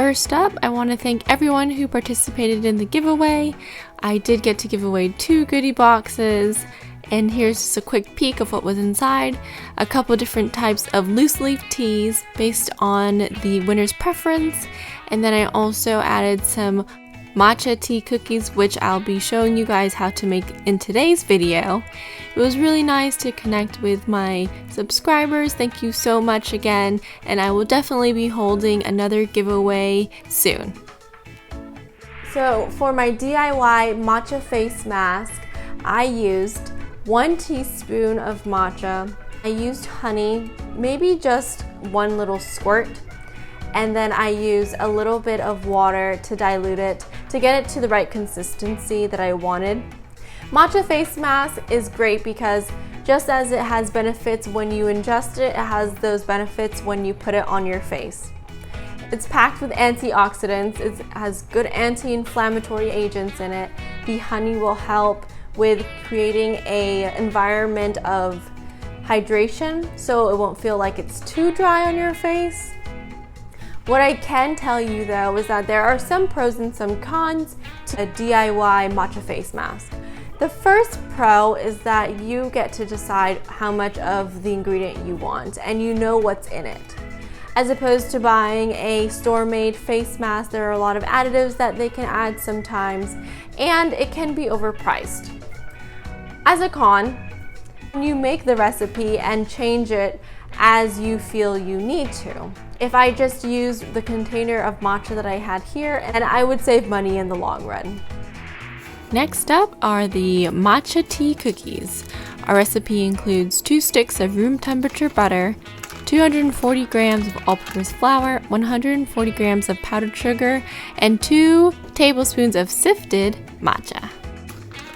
First up, I want to thank everyone who participated in the giveaway. I did get to give away 2 goodie boxes, and here's just a quick peek of what was inside. A couple different types of loose leaf teas based on the winner's preference, and then I also added some matcha tea cookies, which I'll be showing you guys how to make in today's video. It was really nice to connect with my subscribers. Thank you so much again, and I will definitely be holding another giveaway soon. So for my DIY matcha face mask, I used 1 teaspoon of matcha. I used honey, maybe just 1 little squirt, and then I used a little bit of water to dilute it to get it to the right consistency that I wanted. Matcha face mask is great because just as it has benefits when you ingest it, it has those benefits when you put it on your face. It's packed with antioxidants, it has good anti-inflammatory agents in it. The honey will help with creating an environment of hydration so it won't feel like it's too dry on your face. What I can tell you though is that there are some pros and some cons to a DIY matcha face mask. The first pro is that you get to decide how much of the ingredient you want and you know what's in it. As opposed to buying a store-made face mask, there are a lot of additives that they can add sometimes, and it can be overpriced. As a con, you make the recipe and change it as you feel you need to. If I just use the container of matcha that I had here, and I would save money in the long run. Next up are the matcha tea cookies. Our recipe includes 2 sticks of room temperature butter, 240 grams of all-purpose flour, 140 grams of powdered sugar, and 2 tablespoons of sifted matcha.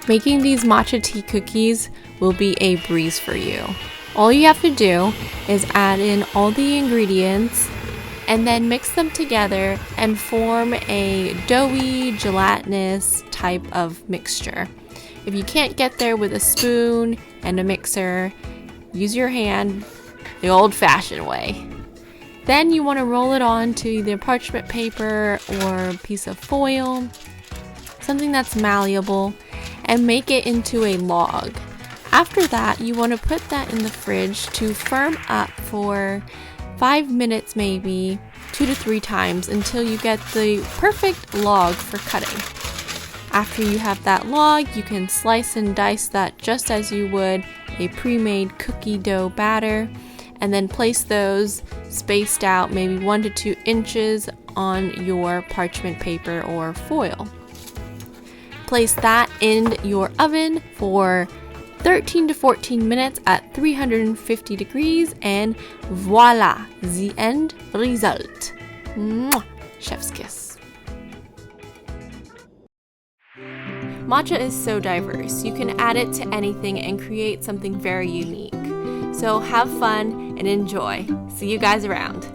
Making these matcha tea cookies will be a breeze for you. All you have to do is add in all the ingredients and then mix them together and form a doughy, gelatinous type of mixture. If you can't get there with a spoon and a mixer, use your hand the old-fashioned way. Then you want to roll it onto either parchment paper or a piece of foil, something that's malleable, and make it into a log. After that, you want to put that in the fridge to firm up for 5 minutes, maybe 2 to 3 times until you get the perfect log for cutting. After you have that log, you can slice and dice that just as you would a pre-made cookie dough batter, and then place those spaced out maybe 1 to 2 inches on your parchment paper or foil. Place that in your oven for 13 to 14 minutes at 350 degrees, and voila, the end result. Mwah! Chef's kiss. Matcha is so diverse. You can add it to anything and create something very unique. So have fun and enjoy. See you guys around.